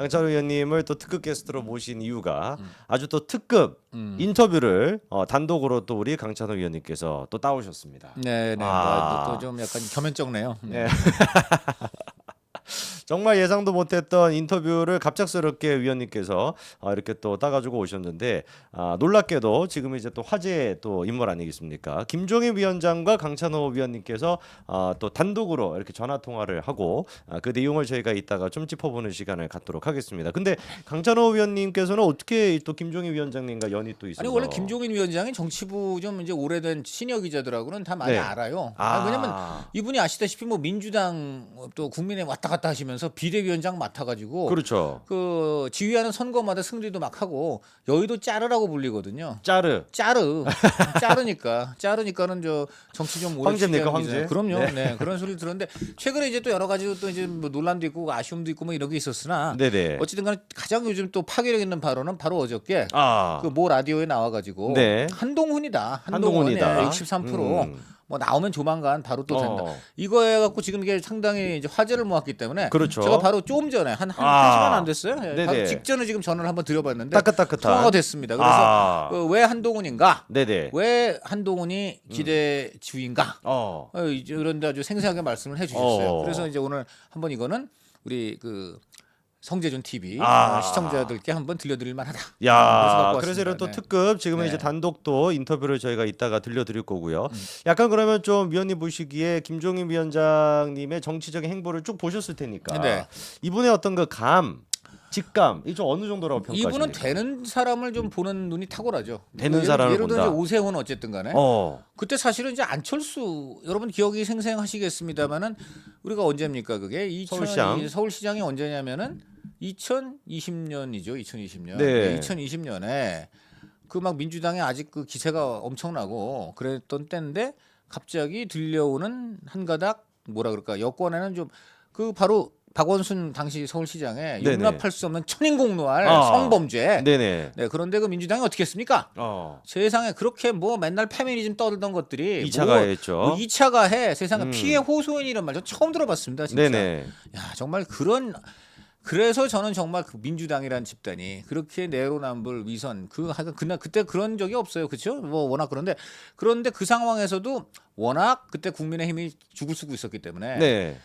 강찬호 의원님을 또 특급 게스트로 모신 이유가 아주 또 특급 인터뷰를 단독으로 또 우리 강찬호 의원님께서 또 따오셨습니다. 네, 네. 아. 또 좀 약간 겸연쩍네요. 네. 네. 정말 예상도 못했던 인터뷰를 갑작스럽게 위원님께서 이렇게 또 따가지고 오셨는데 놀랍게도 지금 이제 또 화제의 또 인물 아니겠습니까? 김종인 위원장과 강찬호 위원님께서 또 단독으로 이렇게 전화 통화를 하고 그 내용을 저희가 이따가 좀 짚어보는 시간을 갖도록 하겠습니다. 근데 강찬호 위원님께서는 어떻게 또 김종인 위원장님과 연이 또 있어서? 아니 원래 김종인 위원장이 정치부 좀 이제 오래된 시니어 기자들하고는 다 많이 네. 알아요. 아. 왜냐면 이분이 아시다시피 뭐 민주당 또 국민의힘 왔다 갔다 하시면서 비대위원장 맡아가지고 그렇죠. 그 지휘하는 선거마다 승리도 막 하고 여의도 짜르라고 불리거든요. 짜르. 짜르니까는 저 정치 좀 오래 황제입니까, 취재하는 황제? 기자. 그럼요. 네. 네. 그런 소리를 들었는데 최근에 이제 또 여러 가지 또 이제 뭐 논란도 있고 아쉬움도 있고 뭐 이런 게 있었으나 네네. 어쨌든간에 가장 요즘 또 파괴력 있는 발언은 바로 어저께 그 모 라디오에 나와가지고 네. 한동훈이다. 한동훈이다. 63%. 뭐 나오면 조만간 바로 또 된다. 이거 해갖고 지금 이게 상당히 이제 화제를 모았기 때문에 그렇죠. 제가 바로 조금 전에 한 시간 안 됐어요. 네네. 바로 직전에 지금 전화를 한번 드려봤는데 따끈따끈한. 통화가 됐습니다. 그래서 왜 한동훈인가? 네네. 왜 한동훈이 기대주의인가? 이런데 아주 생생하게 말씀을 해주셨어요. 그래서 이제 오늘 한번 이거는 우리 그 성재준 TV 시청자들께 한번 들려드릴 만하다. 야, 그래서 이런 또 네. 특급 지금은 네. 이제 단독도 인터뷰를 저희가 이따가 들려드릴 거고요. 약간 그러면 좀 위원님 보시기에 김종인 위원장님의 정치적인 행보를 쭉 보셨을 테니까 네. 이분의 어떤 그 직감 이 좀 어느 정도라고 평가하십니까? 이분은 되는 사람을 좀 보는 눈이 탁월하죠. 되는 사람을 예를 들어 본다. 이제 오세훈 어쨌든간에 그때 사실은 이제 안철수 여러분 기억이 생생하시겠습니다만은 우리가 언제입니까 그게 서울시장이 언제냐면은 2020년이죠. 2020년. 네. 2020년에 그 막 민주당이 아직 그 기세가 엄청나고 그랬던 때인데 갑자기 들려오는 한 가닥 뭐라 그럴까 여권에는 좀 그 바로 박원순 당시 서울시장의 네네. 용납할 수 없는 천인공노할 성범죄. 네네. 네, 그런데 그 민주당이 어떻게 했습니까? 세상에 그렇게 뭐 맨날 페미니즘 떠들던 것들이 2차 뭐 가해했죠. 2차 가해 세상에 피해 호소인이란 말 저 처음 들어봤습니다. 진짜. 네네. 야 정말 그래서 저는 정말 그 민주당이란 집단이 그렇게 내로남불 위선 그때 그런 적이 없어요. 그렇죠? 뭐 워낙 그런데 그 상황에서도 워낙 그때 국민의힘이 죽을 쓰고 있었기 때문에 네.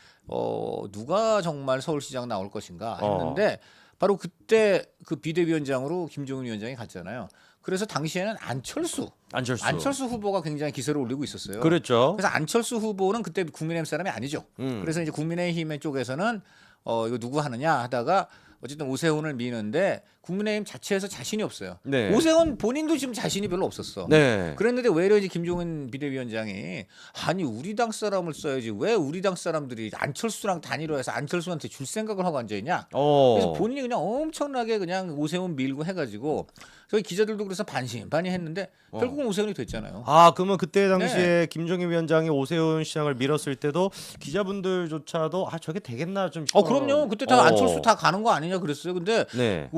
누가 정말 서울시장 나올 것인가 했는데 바로 그때 그 비대위원장으로 김종인 위원장이 갔잖아요. 그래서 당시에는 안철수 후보가 굉장히 기세를 올리고 있었어요. 그렇죠. 그래서 안철수 후보는 그때 국민의힘 사람이 아니죠. 그래서 이제 국민의힘 쪽에서는 이거 누구 하느냐 하다가 어쨌든 오세훈을 미는데 국민의힘 자체에서 자신이 없어요. 네. 오세훈 본인도 지금 자신이 별로 없었어. 네. 그랬는데 왜 이러지 김종인 비대위원장이 아니 우리 당 사람을 써야지 왜 우리 당 사람들이 안철수랑 단일화해서 안철수한테 줄 생각을 하고 앉아있냐. 그래서 본인이 그냥 엄청나게 그냥 오세훈 밀고 해가지고 저희 기자들도 그래서 반신반의했는데 결국은 오세훈이 됐잖아요. 그러면 그때 당시에 김종인 위원장이 오세훈 시장을 밀었을 때도 기자분들조차도 저게 되겠나 좀 싶어. 그럼요. 그때 다 안철수 다 가는 거 아니냐 그랬어요. 근데 네.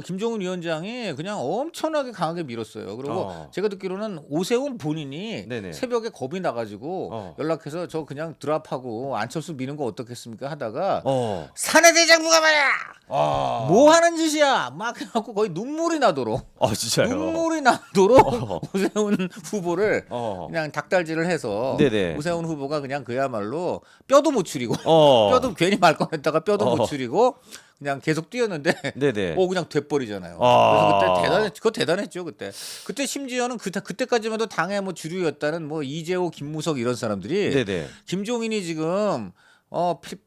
김종인 위원장이 그냥 엄청나게 강하게 밀었어요. 그리고 제가 듣기로는 오세훈 본인이 네네. 새벽에 겁이 나가지고 연락해서 저 그냥 드랍하고 안철수 미는 거 어떻겠습니까 하다가 사내대장부가 말이야. 뭐 하는 짓이야. 막 해갖고 거의 눈물이 나도록. 진짜요? 눈물이 나도록 오세훈 후보를 그냥 닭달질을 해서 네네. 오세훈 후보가 그냥 그야말로 뼈도 못 추리고 뼈도 괜히 말 꺼냈다가 뼈도 못 추리고 그냥 계속 뛰었는데 네네. 그냥 돼버리잖아요. 그래서 그때 대단했죠 그때. 그때 심지어는 그때까지만 해도 당의 뭐 주류였다는 뭐 이재호, 김무석 이런 사람들이 네네. 김종인이 지금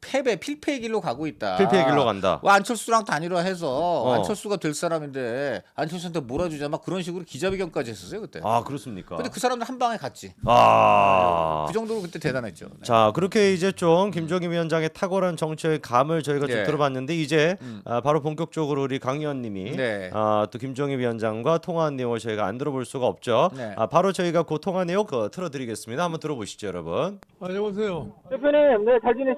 필패의 길로 가고 있다. 필패의 길로 간다. 안철수랑 단일화해서 안철수가 될 사람인데 안철수한테 몰아주자 막 그런 식으로 기자회견까지 했었어요 그때. 그렇습니까? 근데 그 사람들 한 방에 갔지. 그 정도로 그때 대단했죠. 네. 자, 그렇게 이제 좀 김종인 위원장의 탁월한 정치의 감을 저희가 좀 들어봤는데 이제 바로 본격적으로 우리 강 의원님이 또 김종인 위원장과 통화한 내용을 저희가 안 들어볼 수가 없죠. 네. 바로 저희가 그 통화 내용 틀어드리겠습니다. 한번 들어보시죠, 여러분. 여보세요. 대표님, 네, 잘 지내시죠?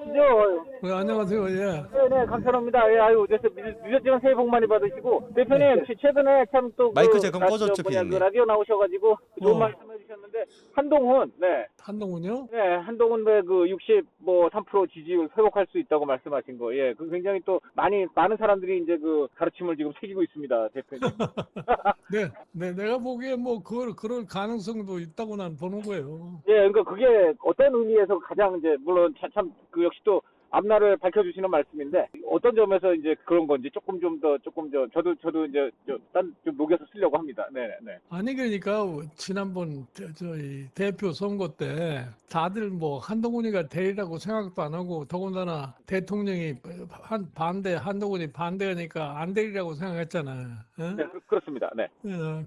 네, 안녕하세요. 예. 네, 감사합니다. 늦었지만 새해 복 많이 받으시고. 대표님, 최근에 참 또 마이크 제금 꺼졌죠, 그 피디님? 라디오 나오셔가지고 좋은 말씀 해주시고. 주셨는데 한동훈, 네, 한동훈요? 네, 한동훈 그 63% 지지율 회복할 수 있다고 말씀하신 거, 예, 그 굉장히 또 많은 사람들이 이제 그 가르침을 지금 새기고 있습니다, 대표님. 네, 내가 보기에 뭐 그럴 가능성도 있다고 난 보는 거예요. 예, 그러니까 그게 어떤 의미에서 가장 이제 물론 참 그 역시 또 앞날을 밝혀주시는 말씀인데 어떤 점에서 이제 그런 건지 조금 저도 이제 좀 녹여서 쓰려고 합니다. 네, 네. 아니 그러니까 지난번 저희 대표 선거 때 다들 뭐 한동훈이가 되리라고 생각도 안 하고 더군다나 대통령이 한동훈이 반대하니까 안 되리라고 생각했잖아요. 예? 네, 그렇습니다. 네.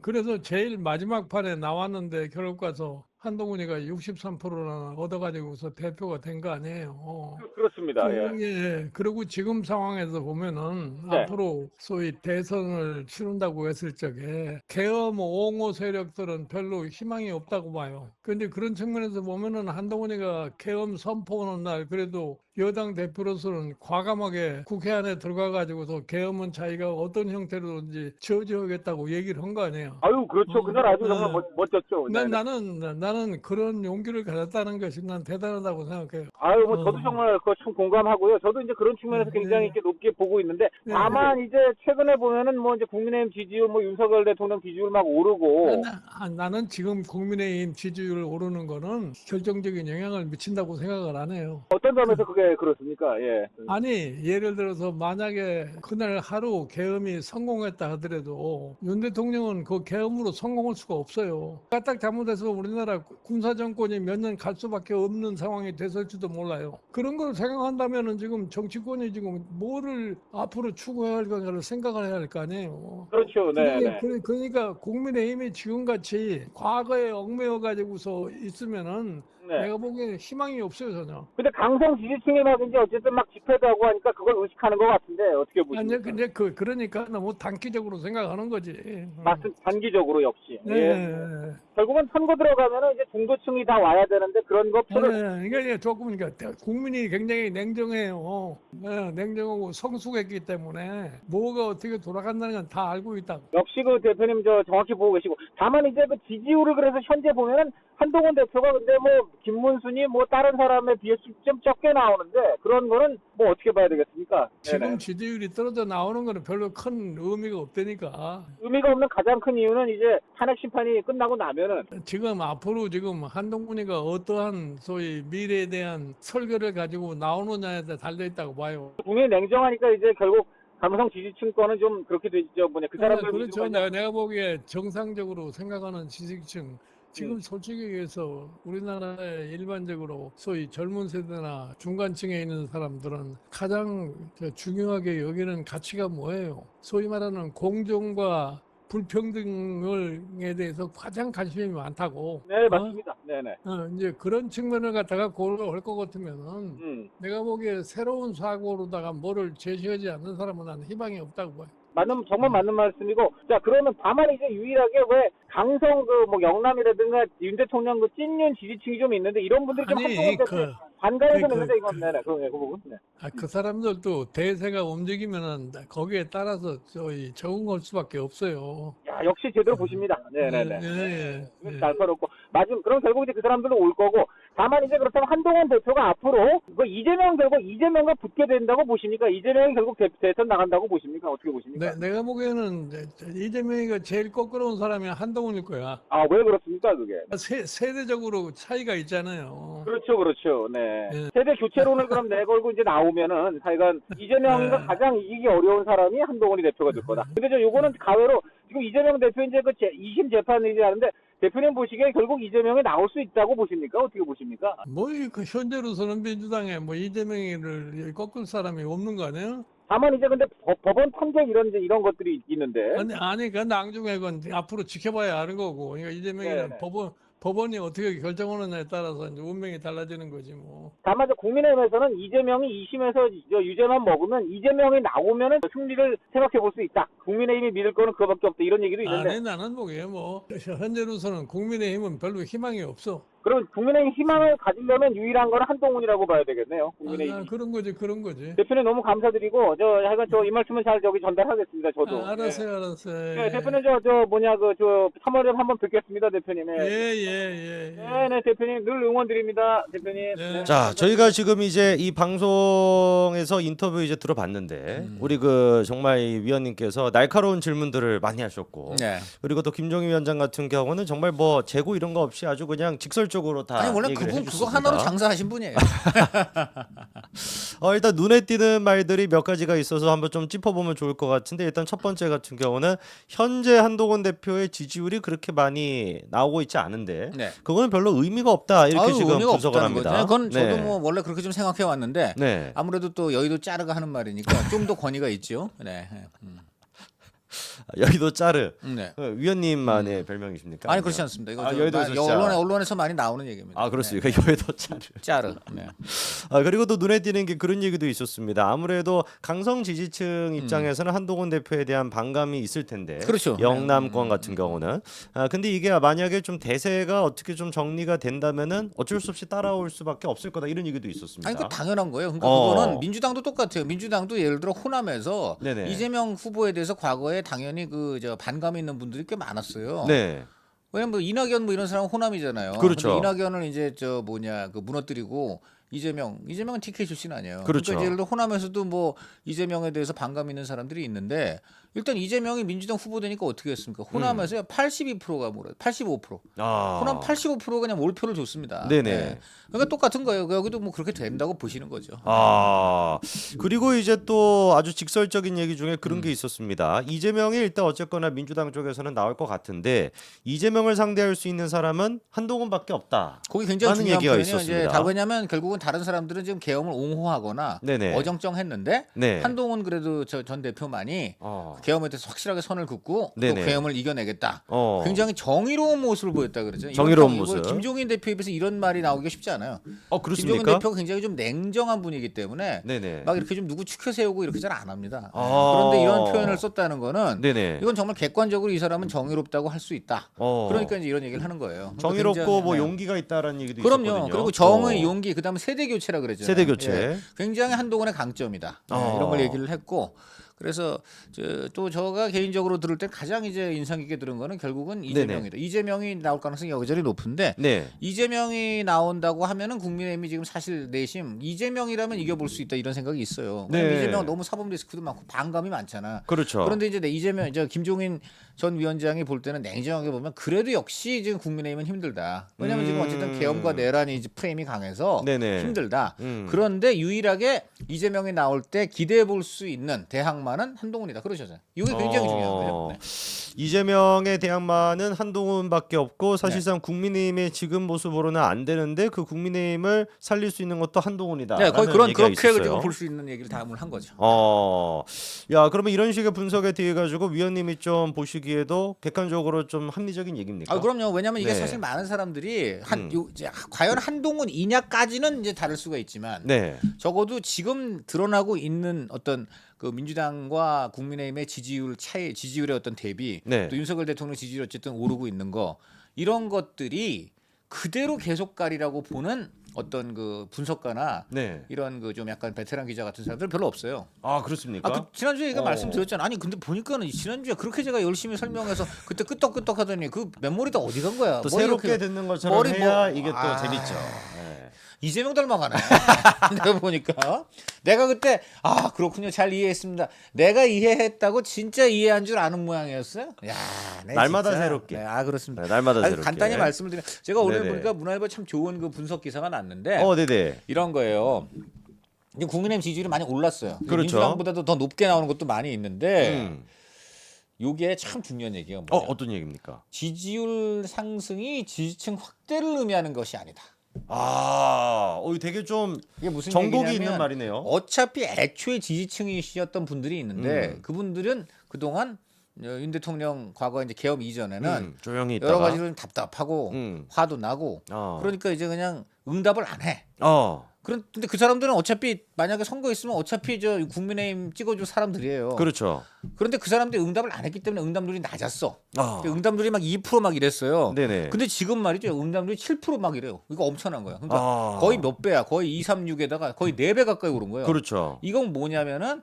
그래서 제일 마지막 판에 나왔는데 결국 가서 한동훈이가 63%나 얻어가지고서 대표가 된 거 아니에요. 그렇습니다. 예. 예. 그리고 지금 상황에서 보면은 네. 앞으로 소위 대선을 치른다고 했을 적에 계엄 옹호 세력들은 별로 희망이 없다고 봐요. 그런데 그런 측면에서 보면은 한동훈이가 계엄 선포하는 날 그래도 여당 대표로서는 과감하게 국회 안에 들어가 가지고서 계엄은 자기가 어떤 형태로든지 저지하겠다고 얘기를 한 거 아니에요. 아유, 그렇죠. 그날 아주 정말 멋졌죠. 네, 네. 나는 그런 용기를 가졌다는 것이 난 대단하다고 생각해요. 아유, 저도 정말 그거 참 공감하고요. 저도 이제 그런 측면에서 굉장히 이렇게 높게 보고 있는데, 다만 이제 최근에 보면은 뭐 이제 국민의힘 지지율, 뭐 윤석열 대통령 지지율 막 오르고. 나는 지금 국민의힘 지지율 오르는 거는 결정적인 영향을 미친다고 생각을 안 해요. 어떤 점에서 그게 그렇습니까? 예. 아니, 예를 들어서 만약에 그날 하루 계엄이 성공했다 하더라도 윤 대통령은 그 계엄으로 성공할 수가 없어요. 까딱 잘못해서 우리나라 군사정권이 몇 년 갈 수밖에 없는 상황이 됐을지도 몰라요. 그런 걸 생각한다면은 지금 정치권이 지금 뭐를 앞으로 추구해야 할 건가를 생각을 해야 할 거 아니에요. 그렇죠. 네. 그러니까 국민의힘이 지금같이 과거에 얽매여 가지고서 있으면은 네. 내가 보기에는 희망이 없어요 전혀. 근데 강성 지지층이 막 이제 어쨌든 막 집회도 하고 하니까 그걸 의식하는 것 같은데 어떻게 보십니까? 아니 근데 그러니까 너무 단기적으로 생각하는 거지. 맞습 단기적으로 역시. 네. 예. 결국은 선거 들어가면은 이제 중도층이 다 와야 되는데 그런 거 표를 그러니까 조금 그러니까 국민이 굉장히 냉정해요. 네, 냉정하고 성숙했기 때문에 뭐가 어떻게 돌아간다는 건 다 알고 있다. 역시 그 대표님 정확히 보고 계시고 다만 이제 그 지지율을 그래서 현재 보면은 한동훈 대표가 근데 뭐 김문순이 뭐 다른 사람에 비해서 좀 적게 나오는데 그런 거는 뭐 어떻게 봐야 되겠습니까? 지금 네네. 지지율이 떨어져 나오는 거는 별로 큰 의미가 없다니까. 의미가 없는 가장 큰 이유는 이제 탄핵 심판이 끝나고 나면은 지금 앞으로 지금 한동훈이가 어떠한 소위 미래에 대한 설계를 가지고 나오느냐에 달려 있다고 봐요. 국민이 냉정하니까 이제 결국 감성 지지층권은 좀 그렇게 되죠. 뭐냐 그 사람들 그렇죠. 위주로 내가 보기에 정상적으로 생각하는 지식층 지금 솔직히 얘기해서 우리나라에 일반적으로 소위 젊은 세대나 중간층에 있는 사람들은 가장 중요하게 여기는 가치가 뭐예요? 소위 말하는 공정과 불평등에 대해서 가장 관심이 많다고. 네, 맞습니다. 네네. 이제 그런 측면을 갖다가 고려할 것 같으면은 내가 보기에 새로운 사고로다가 뭐를 제시하지 않는 사람은 난 희망이 없다고 봐요. 정말 맞는 말씀이고, 자, 그러면 다만 이제 유일하게 왜 강성 뭐 영남이라든가 윤 대통령 찐윤 지지층이 좀 있는데 이런 분들이 좀 한동훈 반감이 좀 있는데 이건 네네, 그 부분. 네. 그 사람들도 대세가 움직이면은 거기에 따라서 저희 적응할 수밖에 없어요. 야, 역시 제대로 보십니다. 네네네. 네. 날카롭고. 그럼 결국 이제 그 사람들도 올 거고, 다만 이제 그렇다면 한동훈 대표가 앞으로 이재명과 붙게 된다고 보십니까? 이재명이 결국 대선 나간다고 보십니까? 어떻게 보십니까? 내가 보기에는 이재명이가 제일 거꾸로운 사람이 한동훈일 거야. 아, 왜 그렇습니까, 그게? 세대적으로 차이가 있잖아요. 그렇죠. 네. 세대 교체론을 그럼 내걸고 이제 나오면은 하여간 이재명과 가장 이기기 어려운 사람이 한동훈이 대표가 될 거다. 근데 요거는 가외로 지금 이재명 대표 이제 그 2심 재판이지 하는데 대표님 보시기에 결국 이재명이 나올 수 있다고 보십니까? 어떻게 보십니까? 그 현재로서는 민주당에 이재명이를 꺾을 사람이 없는 거 아니에요? 다만 이제 근데 법원 판결 이런 것들이 있는데. 그 나중에 그건 앞으로 지켜봐야 아는 거고. 그러니까 이재명이는 법원이 어떻게 결정하느냐에 따라서 이제 운명이 달라지는 거지 뭐. 다만 국민의힘에서는 이재명이 2심에서 유죄만 먹으면 이재명이 나오면은 승리를 생각해 볼 수 있다. 국민의힘이 믿을 거는 그거밖에 없다. 이런 얘기도 있는데. 나는 보기에 현재로서는 국민의힘은 별로 희망이 없어. 그럼 국민의힘 희망을 가지려면 유일한 건 한동훈이라고 봐야 되겠네요. 국민의힘. 그런 거지. 대표님 너무 감사드리고 하여간 이 말씀은 잘 알겠습니다. 저도. 알았어요. 네, 대표님 저 3월에 한번 뵙겠습니다, 대표님. 네, 대표님 늘 응원드립니다, 대표님. 네. 자, 저희가 지금 이제 이 방송에서 인터뷰 이제 들어봤는데 우리 정말 이 위원님께서 날카로운 질문들을 많이 하셨고 네. 그리고 또 김종인 위원장 같은 경우는 정말 뭐 재고 이런 거 없이 아주 그냥 직설적으로 다 아니 원래 얘기를 그거 해주셨습니다. 하나로 장사하신 분이에요. 일단 눈에 띄는 말들이 몇 가지가 있어서 한번 좀 짚어보면 좋을 것 같은데 일단 첫 번째 같은 경우는 현재 한동훈 대표의 지지율이 그렇게 많이 나오고 있지 않은데 네. 그거는 별로 의미가 없다 이렇게 지금 의미가 분석을 없다는 합니다. 거죠. 그건 저도 네. 뭐 원래 그렇게 좀 생각해 왔는데 네. 아무래도 또 여의도 짜르가 하는 말이니까 좀 더 권위가 있죠. 네. 여의도 짜르 네. 위원님만의 별명이십니까? 아니 그렇지 않습니다. 이거 여의도에서 진짜- 언론에서 많이 나오는 얘기입니다. 그렇습니까? 여의도 짜르. 짜르. 네. 그리고 또 눈에 띄는 게 그런 얘기도 있었습니다. 아무래도 강성 지지층 입장에서는 한동훈 대표에 대한 반감이 있을 텐데. 그렇죠. 영남권 같은 경우는. 근데 이게 만약에 좀 대세가 어떻게 좀 정리가 된다면은 어쩔 수 없이 따라올 수밖에 없을 거다 이런 얘기도 있었습니다. 아니 그 당연한 거예요. 그러니까 그거는 민주당도 똑같아요. 민주당도 예를 들어 호남에서 네네. 이재명 후보에 대해서 과거에 당연히 반감이 있는 분들이 꽤 많았어요. 네. 왜냐면 이낙연 이런 사람은 호남이잖아요. 그렇죠. 근데 이낙연을 이제 무너뜨리고 이재명은 TK 출신 아니에요. 그렇죠. 그러니까 예를 들어 호남에서도 이재명에 대해서 반감 있는 사람들이 있는데 일단 이재명이 민주당 후보 되니까 어떻게 했습니까? 호남에서 82%가 85%. 호남 85%가 그냥 몰표를 줬습니다. 네네. 네. 그러니까 똑같은 거예요. 여기도 그렇게 된다고 보시는 거죠. 그리고 이제 또 아주 직설적인 얘기 중에 그런 게 있었습니다. 이재명이 일단 어쨌거나 민주당 쪽에서는 나올 것 같은데 이재명을 상대할 수 있는 사람은 한동훈밖에 없다. 거기 굉장히 라는 중요한 얘기가 표현이에요. 있었습니다. 왜냐하면 결국은 다른 사람들은 지금 계엄을 옹호하거나 네네. 어정쩡했는데 네. 한동훈 그래도 전 대표만이 계엄에 대해서 확실하게 선을 긋고 또 네네. 계엄을 이겨내겠다. 어. 굉장히 정의로운 모습을 보였다 그러죠. 정의로운 이번 모습. 김종인 대표에 비해서 이런 말이 나오기가 쉽지 않아요. 김종인 그렇습니까? 대표가 굉장히 좀 냉정한 분이기 때문에 네네. 막 이렇게 좀 누구 추켜 세우고 이렇게 잘 안 합니다. 아. 그런데 이런 표현을 썼다는 거는 네네. 이건 정말 객관적으로 이 사람은 정의롭다고 할 수 있다. 어. 그러니까 이제 이런 얘기를 하는 거예요. 정의롭고 굉장히, 뭐 네. 용기가 있다라는 얘기도 그럼요. 있었거든요. 그리고 정의, 용기, 그다음에 세대 교체라 그랬잖아요. 세대 교체. 예. 굉장히 한동훈의 강점이다. 이런 걸 얘기를 했고, 그래서 또 저가 개인적으로 들을 때 가장 이제 인상 깊게 들은 거는 결국은 이재명이다. 이재명이 나올 가능성이 여전히 높은데 네. 이재명이 나온다고 하면은 국민의힘이 지금 사실 내심 이재명이라면 이겨볼 수 있다 이런 생각이 있어요. 네. 왜냐면 이재명 너무 사법 리스크도 많고 반감이 많잖아. 그렇죠. 그런데 이제 이재명, 김종인 전 위원장이 볼 때는 냉정하게 보면 그래도 역시 지금 국민의힘은 힘들다. 왜냐면 지금 어쨌든 계엄과 내란이 이제 프레임이 강해서 네네. 힘들다. 그런데 유일하게 이재명이 나올 때 기대해 볼 수 있는 대항마는 한동훈이다. 그러셨잖아요. 이게 굉장히 중요한 거죠. 네. 이재명의 대항마는 한동훈밖에 없고 사실상 국민의힘의 지금 모습으로는 안 되는데 그 국민의힘을 살릴 수 있는 것도 한동훈이다. 네, 거의 그렇게 있었어요. 볼 수 있는 얘기를 담을 한 거죠. 야, 그러면 이런 식의 분석에 대해 가지고 위원님이 좀 보시기에도 객관적으로 좀 합리적인 얘기입니까? 그럼요. 왜냐하면 이게 네. 사실 많은 사람들이 과연 한동훈이냐까지는 이제 다를 수가 있지만 네. 적어도 지금 드러나고 있는 어떤 그 민주당과 국민의힘의 지지율의 어떤 대비 네. 또 윤석열 대통령 지지율이 어쨌든 오르고 있는 거 이런 것들이 그대로 계속 가리라고 보는 어떤 그 분석가나 네. 이런 그 좀 약간 베테랑 기자 같은 사람들 별로 없어요. 그렇습니까? 지난주에 제가 말씀드렸잖아요. 아니 근데 보니까는 지난주에 그렇게 제가 열심히 설명해서 그때 끄떡끄떡 하더니 그 메모리 다 어디 간 거야? 또 머리 새롭게 이렇게 듣는 것처럼 해야 이게 또 재밌죠. 이재명 닮아가네. 내가 보니까 내가 그때 그렇군요. 잘 이해했습니다. 내가 이해했다고 진짜 이해한 줄 아는 모양이었어요. 야, 날마다 진짜. 새롭게. 네, 그렇습니다. 네, 날마다 새롭게. 간단히 말씀을 드리면 제가 오늘 네네. 보니까 문화일보 참 좋은 그 분석 기사가 났는데 네네. 이런 거예요. 이제 국민의힘 지지율이 많이 올랐어요. 그렇죠. 민주당보다도 더 높게 나오는 것도 많이 있는데 요게 참 중요한 얘기가 뭐냐? 어떤 얘기입니까? 지지율 상승이 지지층 확대를 의미하는 것이 아니다. 되게 좀 이게 무슨 정곡이 얘기냐면 있는 말이네요. 어차피 애초에 지지층이셨던 분들이 있는데 그분들은 그동안 윤 대통령 과거 이제 계엄 이전에는 조용히 있다가 여러 가지로 좀 답답하고 화도 나고 그러니까 이제 그냥 응답을 안 해. 근데 그 사람들은 어차피 만약에 선거 있으면 어차피 저 국민의힘 찍어줄 사람들이에요. 그렇죠. 그런데 그 사람들이 응답을 안 했기 때문에 응답률이 낮았어. 아. 응답률이 막 2% 막 이랬어요. 네네. 근데 지금 말이죠. 응답률이 7% 막 이래요. 이거 엄청난 거야. 그러니까 아. 거의 몇 배야. 거의 236에다가 거의 4배 가까이 오른 거예요. 그렇죠. 이건 뭐냐면은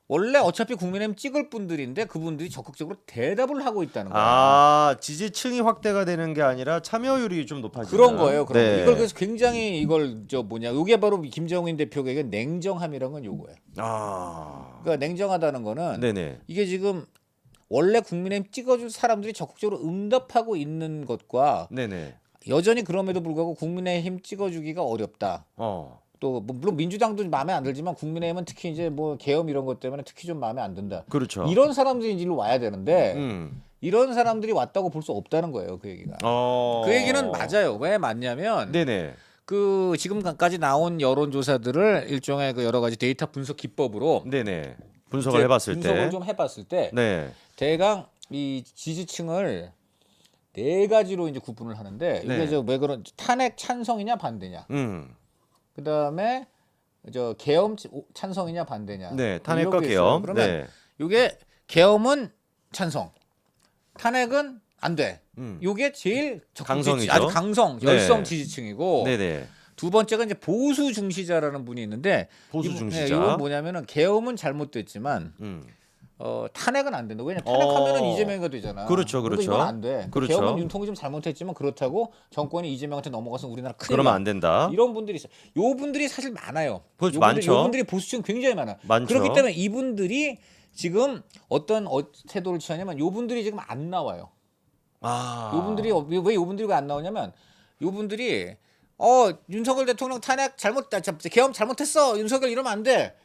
원래 어차피 국민의힘 찍을 분들인데 그분들이 적극적으로 대답을 하고 있다는 거예요. 아, 지지층이 확대가 되는 게 아니라 참여율이 좀 높아지는 그런 거예요. 그런 네. 거. 이걸 그래서 굉장히 이걸 이게 바로 김정인 대표가 얘기한 냉정함이란 건 요거예요. 아. 그러니까 냉정하다는 거는 네네. 이게 지금 원래 국민의힘 찍어줄 사람들이 적극적으로 응답하고 있는 것과 네네. 여전히 그럼에도 불구하고 국민의힘 찍어주기가 어렵다. 또 뭐 물론 민주당도 마음에 안 들지만 국민의힘은 특히 이제 뭐 계엄 이런 것 때문에 특히 좀 마음에 안 든다. 그렇죠. 이런 사람들이 이리로 와야 되는데 음. 이런 사람들이 왔다고 볼 수 없다는 거예요. 그 얘기가. 그 얘기는 맞아요. 왜 맞냐면 네네. 그 지금까지 나온 여론조사들을 일종의 그 여러 가지 데이터 분석 기법으로 네네. 분석을 이제 해봤을 분석을 때. 좀 해봤을 때 네. 대강 이 지지층을 4가지로 이제 구분을 하는데 이게 네. 저 왜 그런 탄핵 찬성이냐 반대냐. 음. 그다음에 저 계엄 찬성이냐 반대냐. 네. 탄핵과 이런 게 있어요. 계엄. 그러면 네. 이게 계엄은 찬성, 탄핵은 안 돼. 요게 제일 강성이죠. 아주 강성, 네. 열성 지지층이고 네네. 두 번째가 이제 보수 중시자라는 분이 있는데 보수 중시자. 이건 뭐냐면은 계엄은 잘못됐지만 탄핵은 안 된다. 왜냐 탄핵하면은 이재명이가 되잖아. 그렇죠, 그러니까 그렇죠. 이건 안 돼. 그렇죠. 계엄은 윤통이 좀 잘못했지만 그렇다고 정권이 이재명한테 넘어가서 우리나라 큰일 그러면 나. 안 된다. 이런 분들이 있어. 요 분들이 사실 많아요. 그렇죠, 많죠. 요 분들이 보수층 굉장히 많아. 많죠. 그렇기 때문에 이분들이 지금 어떤 태도를 취하냐면 요 분들이 지금 안 나와요. 아. 요 분들이 왜 요 분들이 왜 안 나오냐면 요 분들이 윤석열 대통령 탄핵 계엄 잘못했어. 윤석열 이러면 안 돼.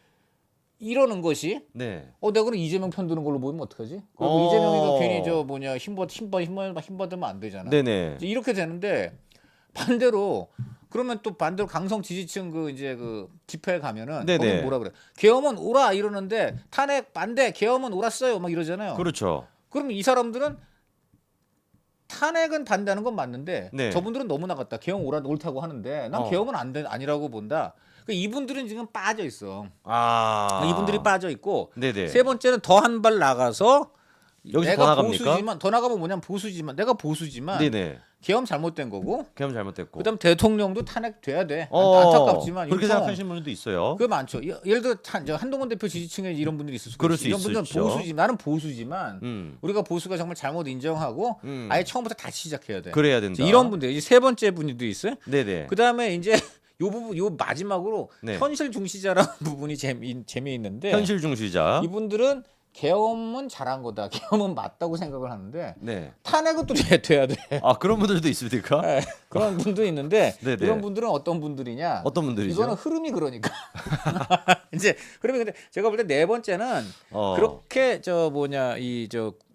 이러는 것이 네. 내가 그럼 이재명 편드는 걸로 보이면 어떡하지? 그럼 이재명이가 괜히 힘 받으면 안 되잖아. 네네. 이제 이렇게 되는데 반대로 그러면 또 반대로 강성 지지층 그 집회에 가면은 네네. 거기 뭐라 그래? 계엄은 오라 이러는데 탄핵 반대, 계엄은 옳았어요 막 이러잖아요. 그렇죠. 그럼 이 사람들은 탄핵은 반대하는 건 맞는데 네. 저분들은 너무 나갔다. 계엄 옳다고 하는데 난 계엄은 아니라고 본다. 그러니까 이분들은 지금 빠져 있어. 아. 이분들이 빠져 있고 네네. 세 번째는 더 한 발 나가서 여기서 내가 더 나갑니까? 보수지만 더 나가면 뭐냐면 내가 보수지만 네네. 계엄 잘못된 거고 계엄 잘못됐고. 그다음 대통령도 탄핵돼야 돼. 안타깝지만 그렇게 윤통. 생각하시는 분들도 있어요. 그게 많죠. 예를 들어 한동훈 대표 지지층에 이런 분들이 있을 수가 그럴 있어. 수 이런 있을 분들은 수 있죠. 보수지. 나는 보수지만 음. 우리가 보수가 정말 잘못 인정하고 아예 처음부터 다시 시작해야 돼. 그래야 된다. 이런 분들 이제 세 번째 분도 있어요. 네네. 그다음에 이제 요 부분 요 마지막으로 네. 현실 중시자라는 부분이 재미있는데 현실 중시자. 이분들은 계엄은 잘한 거다. 계엄은 맞다고 생각을 하는데 네. 탄핵은 또 돼야 돼. 아, 그런 분들도 있습니까? 네, 그런 분도 있는데 네네. 이런 분들은 어떤 분들이냐? 어떤 분들이죠? 이거는 흐름이 그러니까. 이제 그러면 근데 제가 볼 때 네 번째는 그렇게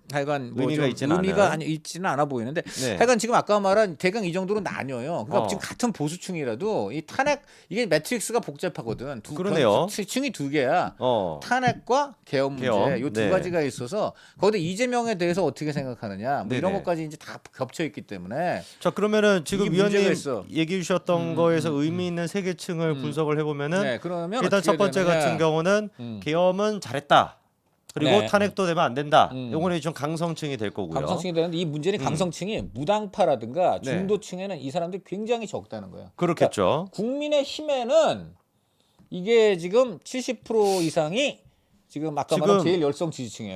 하여간 의미가 있지는 의미가 않아요. 있지는 않아 보이는데 네. 하여간 지금 아까 말한 대강 이 정도로 나뉘어요. 그러니까 지금 어. 같은 보수층이라도 이 탄핵 이게 매트릭스가 복잡하거든. 그러네요. 층이 두 개야. 탄핵과 계엄 문제 계엄. 요 두 네. 가지가 있어서 거기다 이재명에 대해서 어떻게 생각하느냐 뭐 이런 네네. 것까지 이제 다 겹쳐 있기 때문에 자, 그러면은 지금 이게 문제가 위원님 있어. 얘기해 주셨던 거에서 의미 있는 세 개층을 분석을 해보면은 네, 그러면 일단 어떻게 첫 번째 되느냐. 같은 경우는 계엄은 잘했다. 그리고 네. 탄핵도 되면 안 된다. 요거는 좀 강성층이 될 거고요. 강성층이 되는데 이 문제는 강성층이 무당파라든가 네. 중도층에는 이 사람들이 굉장히 적다는 거예요. 그렇겠죠. 국민의힘에는 이게 지금 70% 이상이 지금 아까 말한 지금 제일 열성 지지층이에요.